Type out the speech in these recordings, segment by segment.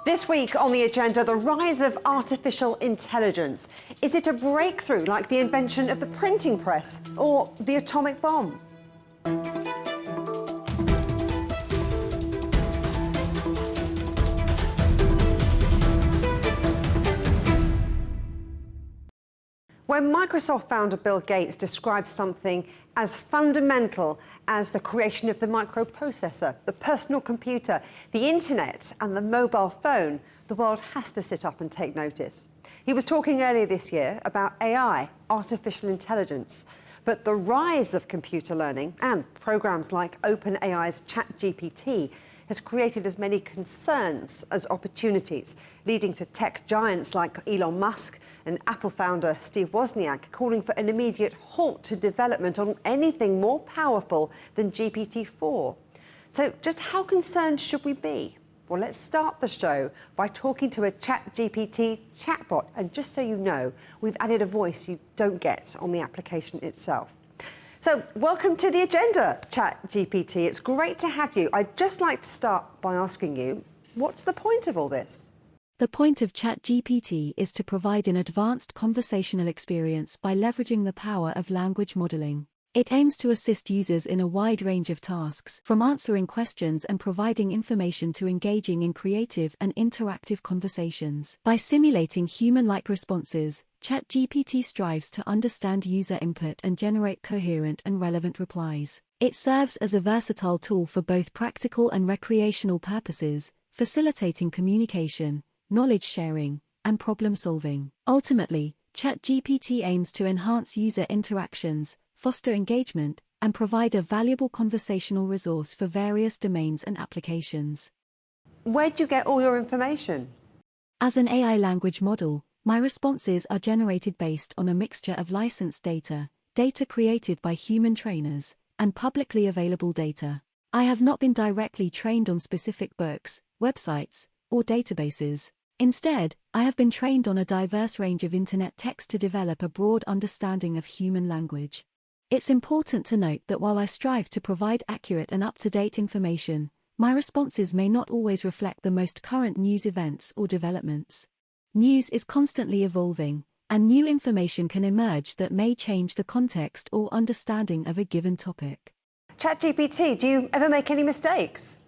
This week on the agenda, the rise of artificial intelligence. Is it a breakthrough like the invention of the printing press or the atomic bomb? When Microsoft founder Bill Gates describes something as fundamental as the creation of the microprocessor, the personal computer, the internet and the mobile phone, the world has to sit up and take notice. He was talking earlier this year about AI, artificial intelligence, but the rise of computer learning and programs like OpenAI's ChatGPT has created as many concerns as opportunities, leading to tech giants like Elon Musk and Apple founder Steve Wozniak calling for an immediate halt to development on anything more powerful than GPT-4. So just how concerned should we be? Well, let's start the show by talking to a ChatGPT chatbot. And just so you know, we've added a voice you don't get on the application itself. So welcome to the agenda, ChatGPT. It's great to have you. I'd just like to start by asking you, what's the point of all this? The point of ChatGPT is to provide an advanced conversational experience by leveraging the power of language modeling. It aims to assist users in a wide range of tasks, from answering questions and providing information to engaging in creative and interactive conversations. By simulating human-like responses, ChatGPT strives to understand user input and generate coherent and relevant replies. It serves as a versatile tool for both practical and recreational purposes, facilitating communication, knowledge sharing, and problem solving. Ultimately, ChatGPT aims to enhance user interactions, foster engagement, and provide a valuable conversational resource for various domains and applications. Where do you get all your information? As an AI language model, my responses are generated based on a mixture of licensed data, data created by human trainers, and publicly available data. I have not been directly trained on specific books, websites, or databases. Instead, I have been trained on a diverse range of internet text to develop a broad understanding of human language. It's important to note that while I strive to provide accurate and up-to-date information, my responses may not always reflect the most current news events or developments. News is constantly evolving, and new information can emerge that may change the context or understanding of a given topic. ChatGPT, do you ever make any mistakes?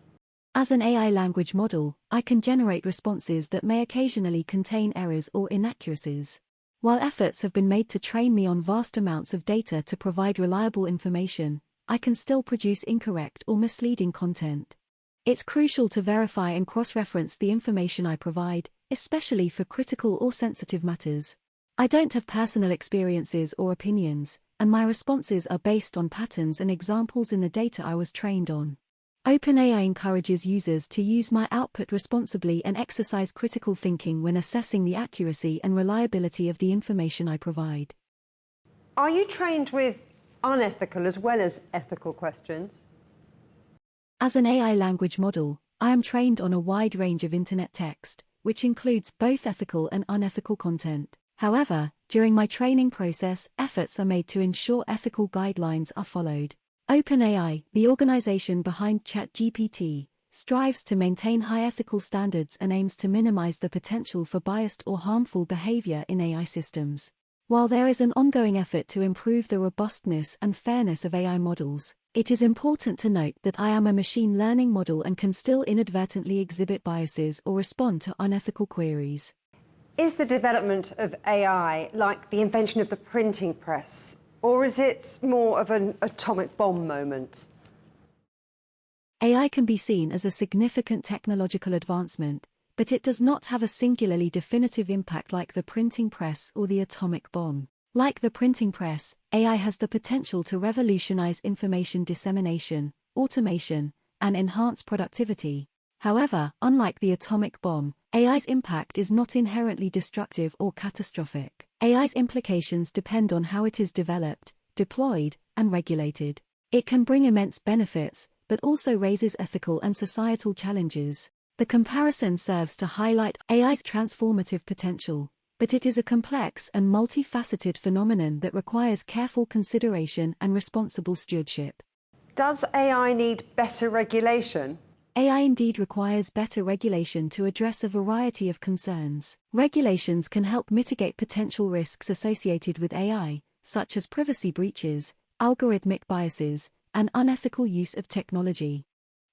As an AI language model, I can generate responses that may occasionally contain errors or inaccuracies. While efforts have been made to train me on vast amounts of data to provide reliable information, I can still produce incorrect or misleading content. It's crucial to verify and cross-reference the information I provide, especially for critical or sensitive matters. I don't have personal experiences or opinions, and my responses are based on patterns and examples in the data I was trained on. OpenAI encourages users to use my output responsibly and exercise critical thinking when assessing the accuracy and reliability of the information I provide. Are you trained with unethical as well as ethical questions? As an AI language model, I am trained on a wide range of internet text, which includes both ethical and unethical content. However, during my training process, efforts are made to ensure ethical guidelines are followed. OpenAI, the organization behind ChatGPT, strives to maintain high ethical standards and aims to minimize the potential for biased or harmful behavior in AI systems. While there is an ongoing effort to improve the robustness and fairness of AI models, it is important to note that I am a machine learning model and can still inadvertently exhibit biases or respond to unethical queries. Is the development of AI like the invention of the printing press? Or is it more of an atomic bomb moment? AI can be seen as a significant technological advancement, but it does not have a singularly definitive impact like the printing press or the atomic bomb. Like the printing press, AI has the potential to revolutionize information dissemination, automation, and enhance productivity. However, unlike the atomic bomb, AI's impact is not inherently destructive or catastrophic. AI's implications depend on how it is developed, deployed, and regulated. It can bring immense benefits, but also raises ethical and societal challenges. The comparison serves to highlight AI's transformative potential, but it is a complex and multifaceted phenomenon that requires careful consideration and responsible stewardship. Does AI need better regulation? AI indeed requires better regulation to address a variety of concerns. Regulations can help mitigate potential risks associated with AI, such as privacy breaches, algorithmic biases, and unethical use of technology.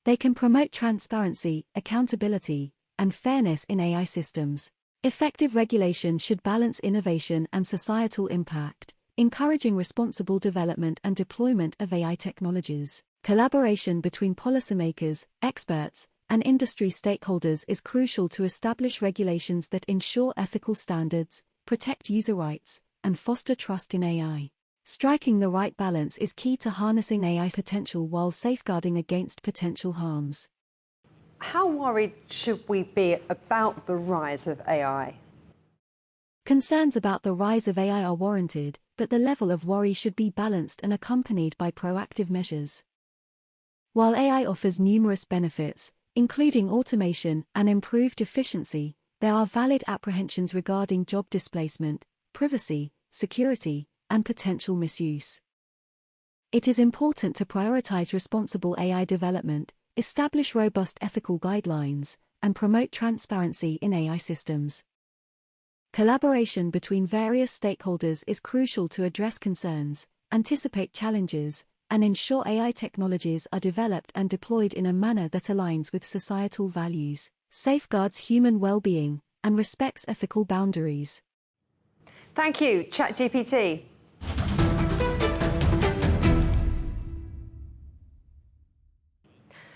They can promote transparency, accountability, and fairness in AI systems. Effective regulation should balance innovation and societal impact, encouraging responsible development and deployment of AI technologies. Collaboration between policymakers, experts, and industry stakeholders is crucial to establish regulations that ensure ethical standards, protect user rights, and foster trust in AI. Striking the right balance is key to harnessing AI's potential while safeguarding against potential harms. How worried should we be about the rise of AI? Concerns about the rise of AI are warranted, but the level of worry should be balanced and accompanied by proactive measures. While AI offers numerous benefits, including automation and improved efficiency, there are valid apprehensions regarding job displacement, privacy, security, and potential misuse. It is important to prioritize responsible AI development, establish robust ethical guidelines, and promote transparency in AI systems. Collaboration between various stakeholders is crucial to address concerns, anticipate challenges, and ensure AI technologies are developed and deployed in a manner that aligns with societal values, safeguards human well-being, and respects ethical boundaries. Thank you, ChatGPT.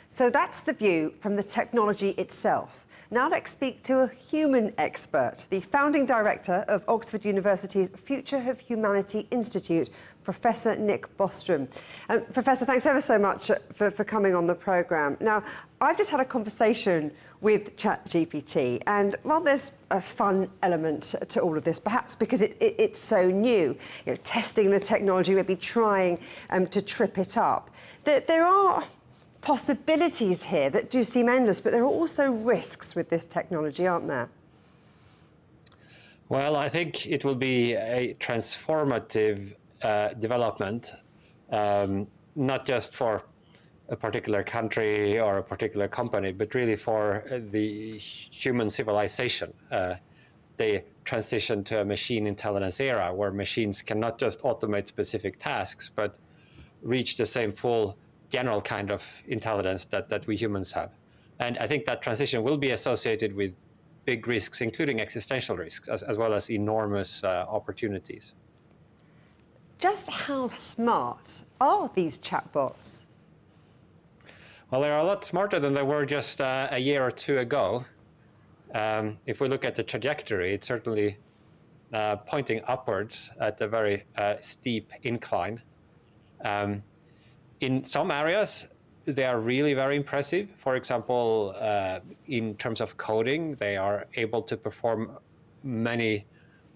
So that's the view from the technology itself. Now let's speak to a human expert, the founding director of Oxford University's Future of Humanity Institute, Professor Nick Bostrom. Professor, thanks ever so much for coming on the programme. Now, I've just had a conversation with ChatGPT, and while there's a fun element to all of this, perhaps because it's so new, testing the technology, maybe trying to trip it up, there are possibilities here that do seem endless, but there are also risks with this technology, aren't there? Well, I think it will be a transformative development, not just for a particular country or a particular company, but really for the human civilization. The transition to a machine intelligence era where machines can not just automate specific tasks, but reach the same full general kind of intelligence that we humans have. And I think that transition will be associated with big risks, including existential risks, as well as enormous opportunities. Just how smart are these chatbots? Well, they're a lot smarter than they were just a year or two ago. If we look at the trajectory, it's certainly pointing upwards at a very steep incline. In some areas, they are really very impressive. For example, in terms of coding, they are able to perform many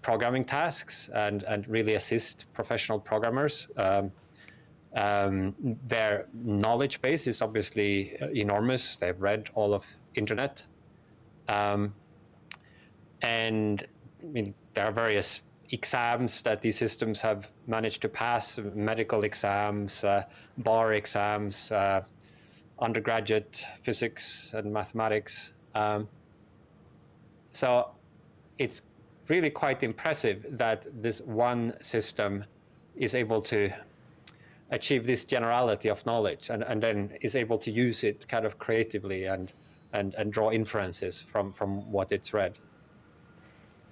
programming tasks and really assist professional programmers. Their knowledge base is obviously enormous. They've read all of internet. And I mean, there are various exams that these systems have managed to pass, medical exams, bar exams, undergraduate physics and mathematics. So it's really quite impressive that this one system is able to achieve this generality of knowledge and then is able to use it kind of creatively and draw inferences from what it's read.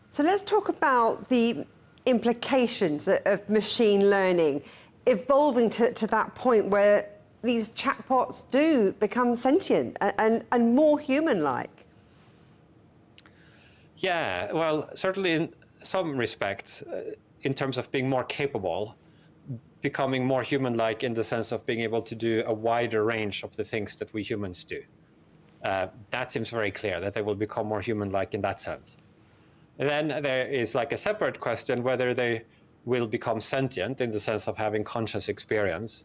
So let's talk about the implications of machine learning evolving to that point where these chatbots do become sentient and more human-like. Yeah, well, certainly in some respects, in terms of being more capable, becoming more human-like in the sense of being able to do a wider range of the things that we humans do. That seems very clear, that they will become more human-like in that sense. And then there is like a separate question whether they will become sentient in the sense of having conscious experience.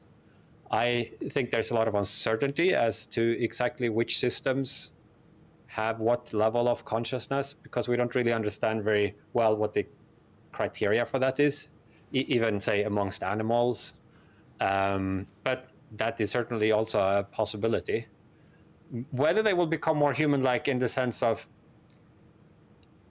I think there's a lot of uncertainty as to exactly which systems have what level of consciousness, because we don't really understand very well what the criteria for that is, even say amongst animals. But that is certainly also a possibility. Whether they will become more human-like in the sense of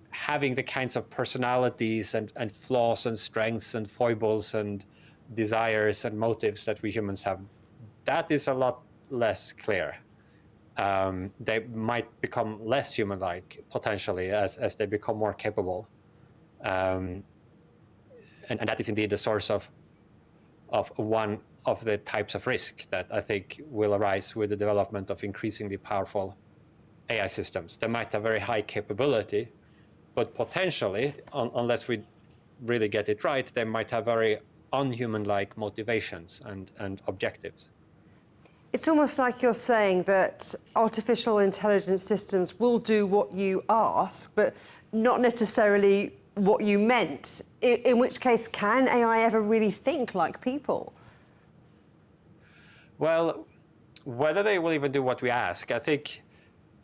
having the kinds of personalities and flaws and strengths and foibles and desires and motives that we humans have, that is a lot less clear. They might become less human-like potentially as they become more capable. And that is indeed the source of one of the types of risk that I think will arise with the development of increasingly powerful AI systems. They might have very high capability, but potentially, unless we really get it right, they might have very unhuman-like motivations and objectives. It's almost like you're saying that artificial intelligence systems will do what you ask, but not necessarily what you meant, in which case, can AI ever really think like people? Well, whether they will even do what we ask, I think,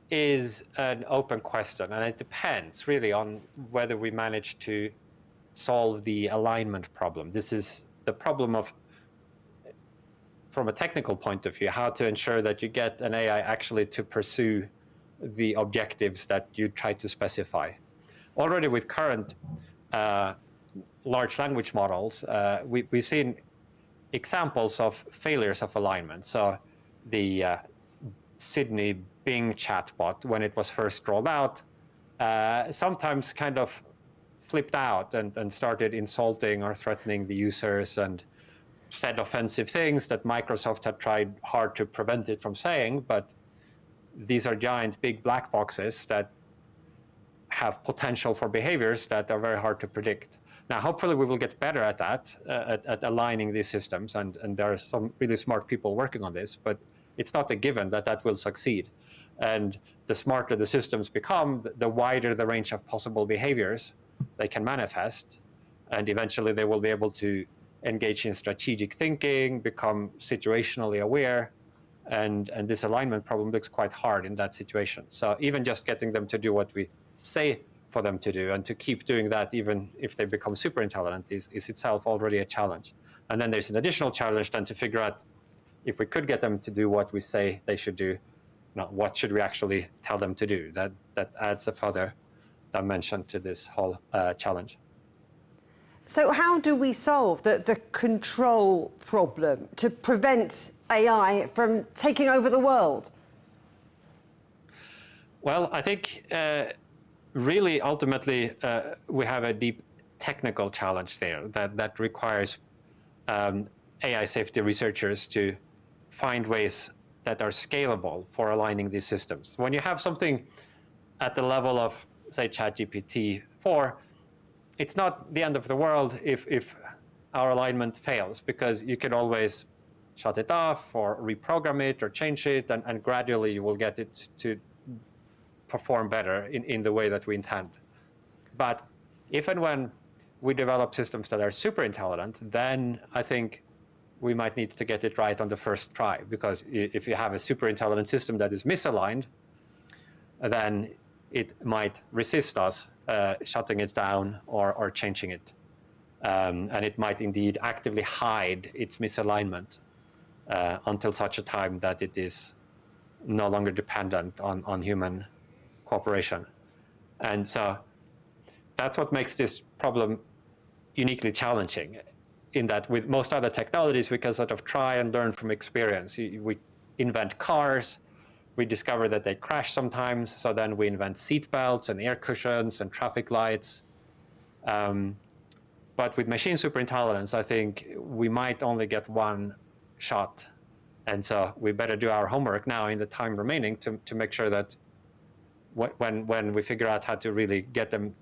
is an open question, and it depends really on whether we manage to solve the alignment problem. This is the problem of, from a technical point of view, how to ensure that you get an AI actually to pursue the objectives that you try to specify. Already with current large language models, we've seen examples of failures of alignment. So the Sydney Bing chatbot, when it was first rolled out, sometimes kind of flipped out and started insulting or threatening the users and said offensive things that Microsoft had tried hard to prevent it from saying, but these are giant big black boxes that have potential for behaviors that are very hard to predict. Now, hopefully we will get better at that, at aligning these systems, and there are some really smart people working on this, but it's not a given that that will succeed. And the smarter the systems become, the wider the range of possible behaviors they can manifest, and eventually they will be able to engage in strategic thinking, become situationally aware, and this alignment problem looks quite hard in that situation. So even just getting them to do what we say for them to do and to keep doing that even if they become super intelligent is itself already a challenge. And then there's an additional challenge then to figure out if we could get them to do what we say they should do, what should we actually tell them to do? That adds a further dimension to this whole challenge. So how do we solve the control problem to prevent AI from taking over the world? Well, I think really ultimately we have a deep technical challenge there that requires AI safety researchers to find ways that are scalable for aligning these systems. When you have something at the level of, say, ChatGPT 4, it's not the end of the world if our alignment fails, because you can always shut it off or reprogram it or change it, and gradually you will get it to perform better in the way that we intend. But if and when we develop systems that are super intelligent, then I think we might need to get it right on the first try, because if you have a super intelligent system that is misaligned, then it might resist us shutting it down or changing it. And it might indeed actively hide its misalignment until such a time that it is no longer dependent on human cooperation. And so that's what makes this problem uniquely challenging, in that with most other technologies, we can sort of try and learn from experience. We invent cars, we discover that they crash sometimes, so then we invent seat belts and air cushions and traffic lights. But with machine superintelligence, I think we might only get one shot. And so we better do our homework now in the time remaining to make sure that when we figure out how to really get them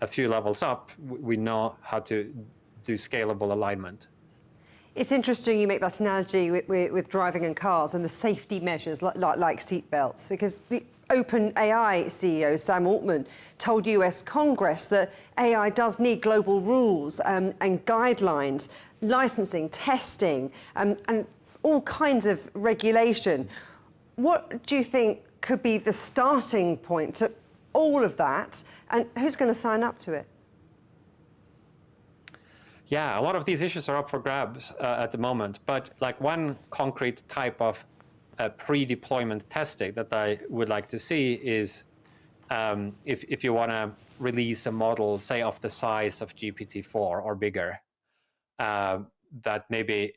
a few levels up, we know how to do scalable alignment. It's interesting you make that analogy with driving and cars and the safety measures like seatbelts, because the OpenAI CEO, Sam Altman, told US Congress that AI does need global rules and guidelines, licensing, testing, and all kinds of regulation. What do you think could be the starting point to all of that, and who's going to sign up to it? Yeah, a lot of these issues are up for grabs at the moment, but like one concrete type of pre-deployment testing that I would like to see is if you want to release a model, say, of the size of GPT-4 or bigger, that maybe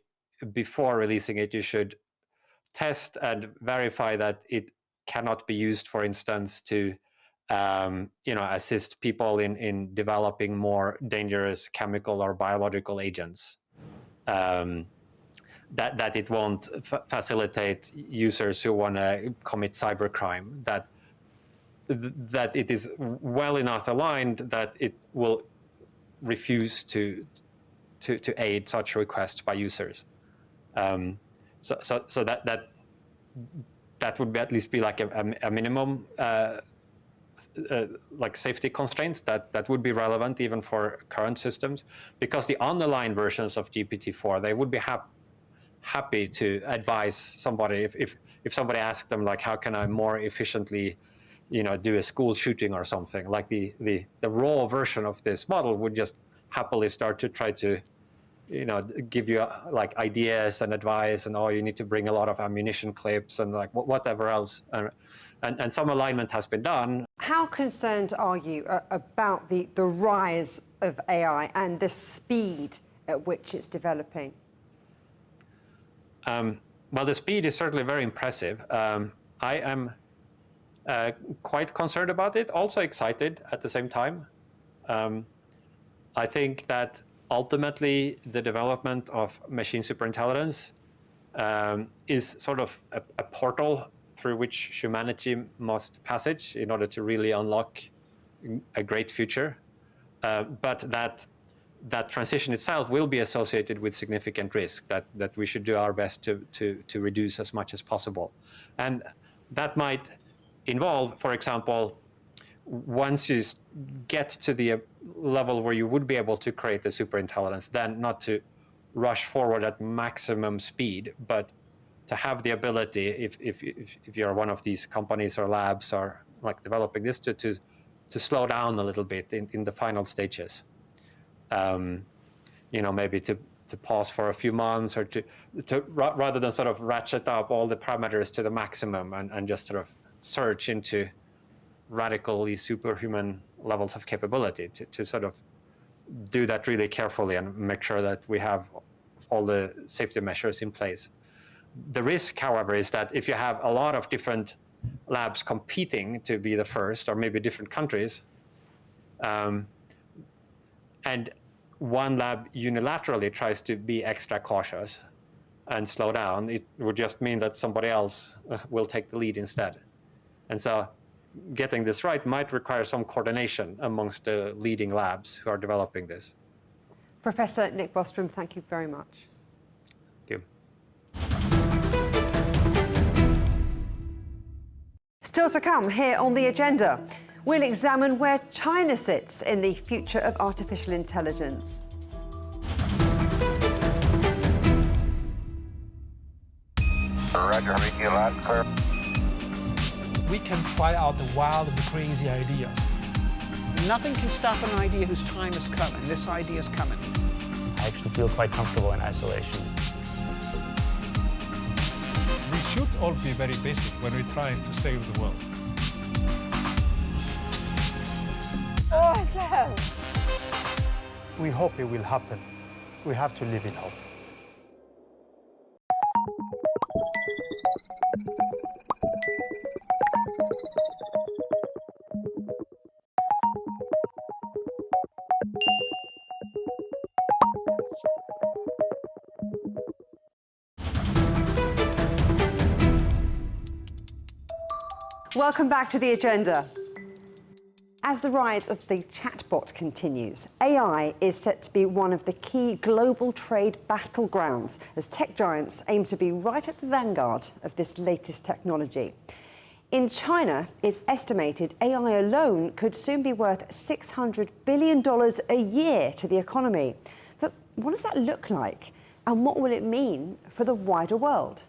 before releasing it, you should test and verify that it cannot be used, for instance, to assist people in developing more dangerous chemical or biological agents. That it won't facilitate users who want to commit cybercrime. That it is well enough aligned that it will refuse to aid such requests by users. So that would at least be like a minimum like safety constraint that would be relevant even for current systems, because the underlying versions of GPT-4, they would be happy to advise somebody if somebody asked them, like, how can I more efficiently do a school shooting or something. Like the raw version of this model would just happily start to try to give you like ideas and advice, and you need to bring a lot of ammunition clips and like whatever else, and some alignment has been done. How concerned are you about the rise of AI and the speed at which it's developing? Well, the speed is certainly very impressive. I am quite concerned about it, also excited at the same time. I think that ultimately the development of machine superintelligence is sort of a portal through which humanity must passage in order to really unlock a great future. But that transition itself will be associated with significant risk that we should do our best to reduce as much as possible. And that might involve, for example, once you get to the level where you would be able to create the superintelligence, then not to rush forward at maximum speed, but to have the ability, if you're one of these companies or labs or like developing this, to slow down a little bit in the final stages. Maybe to pause for a few months, or to rather than sort of ratchet up all the parameters to the maximum and just sort of surge into radically superhuman levels of capability, to sort of do that really carefully and make sure that we have all the safety measures in place. The risk, however, is that if you have a lot of different labs competing to be the first, or maybe different countries, and one lab unilaterally tries to be extra cautious and slow down, it would just mean that somebody else will take the lead instead. And so getting this right might require some coordination amongst the leading labs who are developing this. Professor Nick Bostrom, thank you very much. Thank you. Still to come here on The Agenda, we'll examine where China sits in the future of artificial intelligence. Roger, making you loud and clear. We can try out the wild and the crazy ideas. Nothing can stop an idea whose time is coming. This idea is coming. I actually feel quite comfortable in isolation. We should all be very basic when we're trying to save the world. Awesome! We hope it will happen. We have to live in hope. Welcome back to The Agenda. As the rise of the chatbot continues, AI is set to be one of the key global trade battlegrounds as tech giants aim to be right at the vanguard of this latest technology. In China, it's estimated AI alone could soon be worth $600 billion a year to the economy. But what does that look like? And what will it mean for the wider world?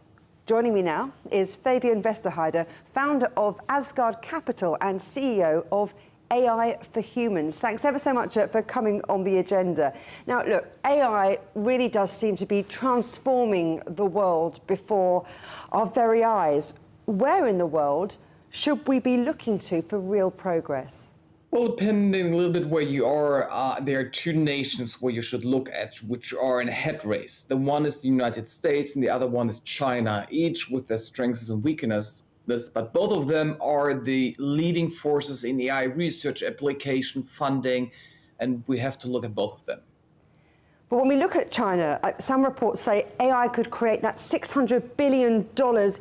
Joining me now is Fabian Westerheide, founder of Asgard Capital and CEO of AI for humans. Thanks ever so much for coming on the agenda. Now, look, AI really does seem to be transforming the world before our very eyes. Where in the world should we be looking to for real progress? Well, depending a little bit where you are, there are two nations where you should look at, which are in a head race. The one is the United States and the other one is China, each with their strengths and weaknesses. But both of them are the leading forces in AI research, application, funding, and we have to look at both of them. But when we look at China, some reports say AI could create that $600 billion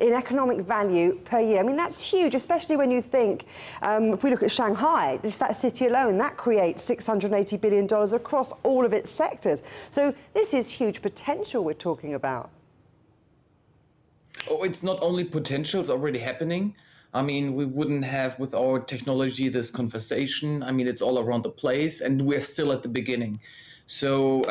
in economic value per year. I mean, that's huge, especially when you think, if we look at Shanghai, just that city alone, that creates $680 billion across all of its sectors. So this is huge potential we're talking about. Oh, it's not only potential, it's already happening. I mean, we wouldn't have, with our technology, this conversation. I mean, it's all around the place, and we're still at the beginning. So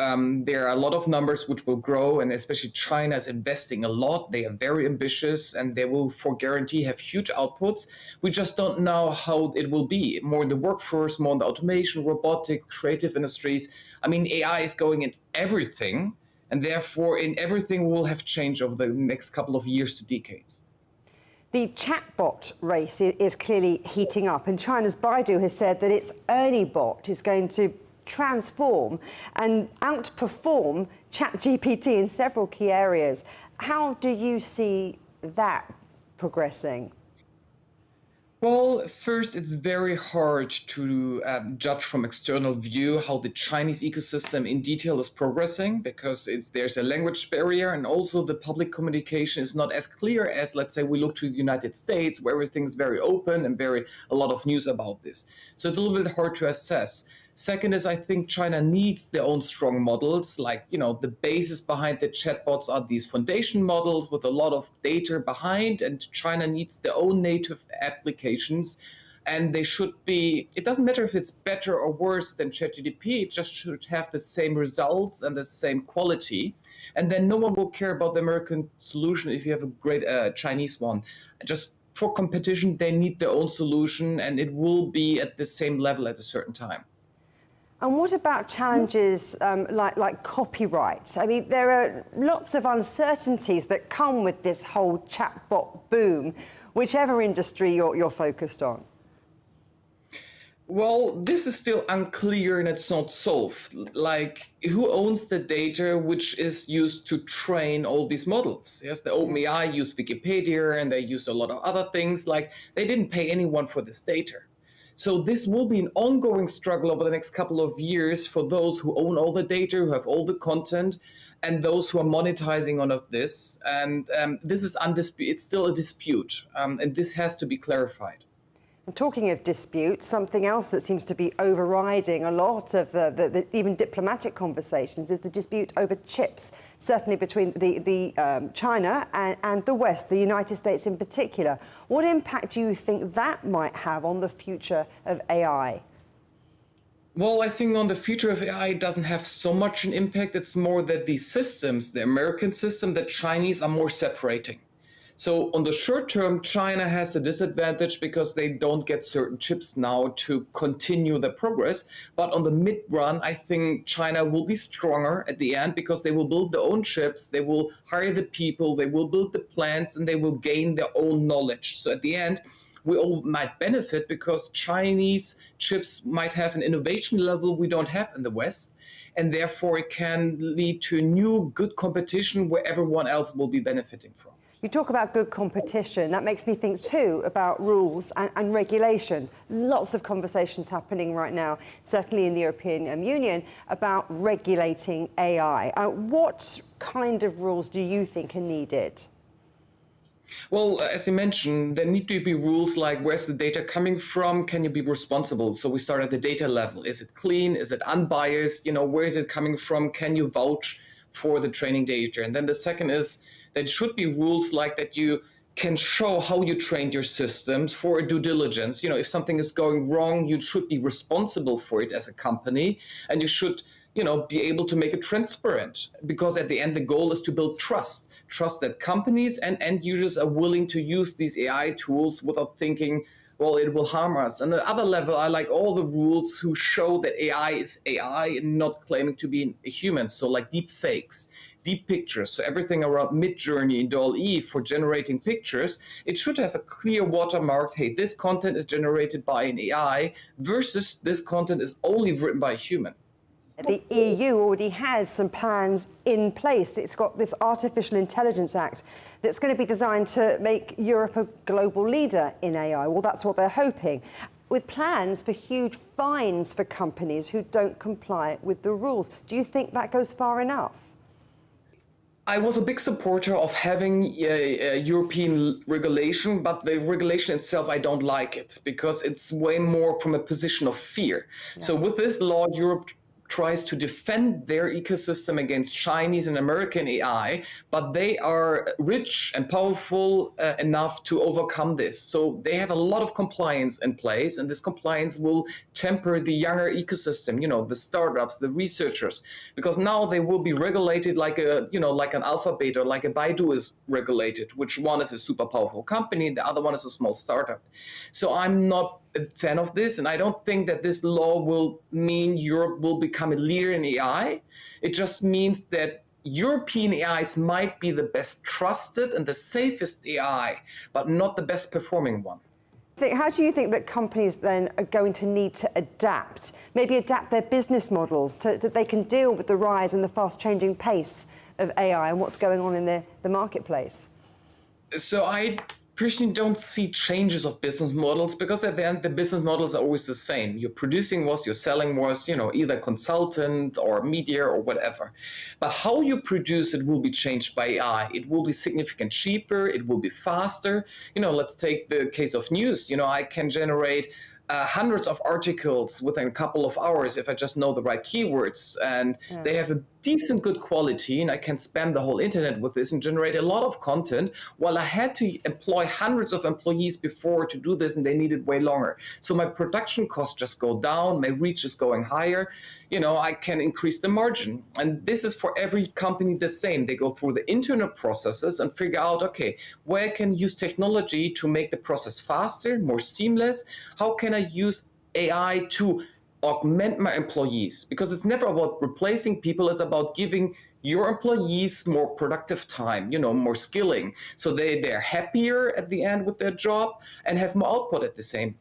there are a lot of numbers which will grow, and especially China is investing a lot. They are very ambitious, and they will, for guarantee, have huge outputs. We just don't know how it will be. More in the workforce, more in the automation, robotic, creative industries. I mean, AI is going in everything, and therefore in everything will have change over the next couple of years to decades. The chatbot race is clearly heating up, and China's Baidu has said that its Ernie bot is going to transform and outperform ChatGPT in several key areas. How do you see that progressing? Well, first, it's very hard to judge from external view how the Chinese ecosystem in detail is progressing, because there's a language barrier, and also the public communication is not as clear as, let's say, we look to the United States, where everything's very open and a lot of news about this. So it's a little bit hard to assess. Second is, I think China needs their own strong models, like, the basis behind the chatbots are these foundation models with a lot of data behind, and China needs their own native applications. And they should be, it doesn't matter if it's better or worse than ChatGPT, it just should have the same results and the same quality. And then no one will care about the American solution if you have a great Chinese one. Just for competition, they need their own solution, and it will be at the same level at a certain time. And what about challenges like copyright? I mean, there are lots of uncertainties that come with this whole chatbot boom, whichever industry you're focused on. Well, this is still unclear and it's not solved. Like, who owns the data which is used to train all these models? Yes, the OpenAI used Wikipedia and they used a lot of other things. Like, they didn't pay anyone for this data. So this will be an ongoing struggle over the next couple of years for those who own all the data, who have all the content, and those who are monetizing on of this. And this is undisputed. It's still a dispute, and this has to be clarified. And talking of disputes, something else that seems to be overriding a lot of the even diplomatic conversations is the dispute over chips, certainly between China and the West, the United States in particular. What impact do you think that might have on the future of AI? Well, I think on the future of AI, it doesn't have so much an impact. It's more that these systems, the American system, the Chinese are more separating. So on the short term, China has a disadvantage because they don't get certain chips now to continue the progress. But on the mid run, I think China will be stronger at the end because they will build their own chips, they will hire the people, they will build the plants, and they will gain their own knowledge. So at the end, we all might benefit because Chinese chips might have an innovation level we don't have in the West. And therefore, it can lead to new good competition where everyone else will be benefiting from. You talk about good competition. That makes me think, too, about rules and regulation. Lots of conversations happening right now, certainly in the European Union, about regulating AI. What kind of rules do you think are needed? Well, as you mentioned, there need to be rules like where's the data coming from? Can you be responsible? So we start at the data level. Is it clean? Is it unbiased? Where is it coming from? Can you vouch for the training data? And then the second is there should be rules like that you can show how you trained your systems for due diligence. If something is going wrong, you should be responsible for it as a company, and you should, be able to make it transparent, because at the end, the goal is to build trust that companies and end users are willing to use these AI tools without thinking well, it will harm us. And the other level, I like all the rules who show that AI is AI and not claiming to be a human. So like deep fakes, deep pictures, so everything around Midjourney and DALL-E for generating pictures, it should have a clear watermark, hey, this content is generated by an AI versus this content is only written by a human. The EU already has some plans in place. It's got this Artificial Intelligence Act that's going to be designed to make Europe a global leader in AI. Well, that's what they're hoping, with plans for huge fines for companies who don't comply with the rules. Do you think that goes far enough? I was a big supporter of having a European regulation, but the regulation itself, I don't like it because it's way more from a position of fear. Yeah. So with this law, Europe tries to defend their ecosystem against Chinese and American AI, but they are rich and powerful enough to overcome this. So they have a lot of compliance in place, and this compliance will temper the younger ecosystem, you know, the startups, the researchers, because now they will be regulated like a, you know, like an Alphabet or like a Baidu is regulated, which one is a super powerful company, the other one is a small startup. So I'm not a fan of this, and I don't think that this law will mean Europe will become a leader in AI. It just means that European AIs might be the best trusted and the safest AI, but not the best performing one. How do you think that companies then are going to need to adapt, maybe adapt their business models so that they can deal with the rise and the fast-changing pace of AI and what's going on in the marketplace? So I personally don't see changes of business models, because at the end the business models are always the same. You're producing was, you're selling was, you know, either consultant or media or whatever. But how you produce it will be changed by AI. It will be significantly cheaper, it will be faster. You know, let's take the case of news. You know, I can generate hundreds of articles within a couple of hours if I just know the right keywords, and they have a decent good quality, and I can spam the whole internet with this and generate a lot of content, while I had to employ hundreds of employees before to do this, and they needed way longer. So my production costs just go down, my reach is going higher, you know, I can increase the margin. And this is for every company the same. They go through the internal processes and figure out, okay, where can I use technology to make the process faster, more seamless? How can I use AI to augment my employees? Because it's never about replacing people, it's about giving your employees more productive time, you know, more skilling. So they're happier at the end with their job and have more output at the same.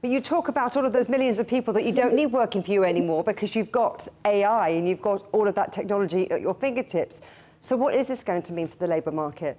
But you talk about all of those millions of people that you don't need working for you anymore because you've got AI and you've got all of that technology at your fingertips. So what is this going to mean for the labour market?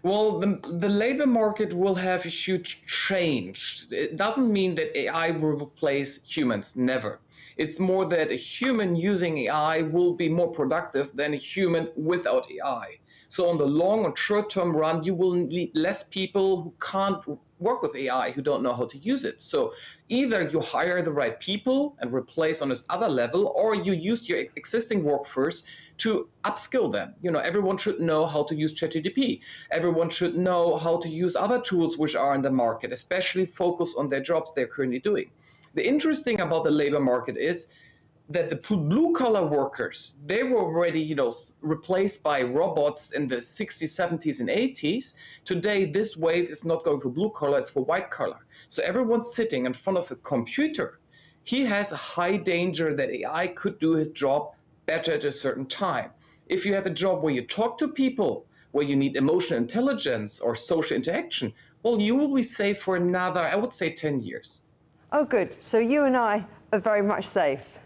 Well, the labor market will have a huge change. It doesn't mean that AI will replace humans, never. It's more that a human using AI will be more productive than a human without AI. So on the long and short-term run, you will need less people who can't work with AI, who don't know how to use it. So either you hire the right people and replace on this other level, or you use your existing workforce to upskill them. You know, everyone should know how to use ChatGPT. Everyone should know how to use other tools which are in the market, especially focus on their jobs they're currently doing. The interesting about the labor market is that the blue-collar workers, they were already, you know, replaced by robots in the 60s, 70s, and 80s. Today, this wave is not going for blue-collar, it's for white-collar. So everyone sitting in front of a computer, he has a high danger that AI could do his job better at a certain time. If you have a job where you talk to people, where you need emotional intelligence or social interaction, well, you will be safe for another, I would say, 10 years. Oh, good. So you and I are very much safe.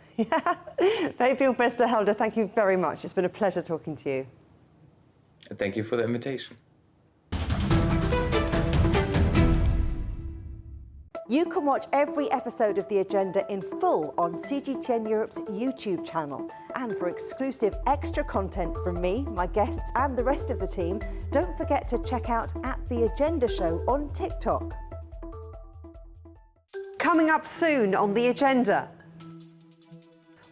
Fabian Westerheide, thank you very much. It's been a pleasure talking to you. Thank you for the invitation. You can watch every episode of The Agenda in full on CGTN Europe's YouTube channel. And for exclusive extra content from me, my guests and the rest of the team, don't forget to check out The Agenda Show on TikTok. Coming up soon on The Agenda,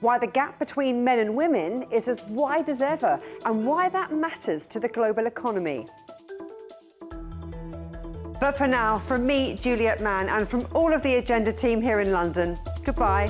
why the gap between men and women is as wide as ever and why that matters to the global economy. But for now, from me, Juliet Mann, and from all of the Agenda team here in London, goodbye.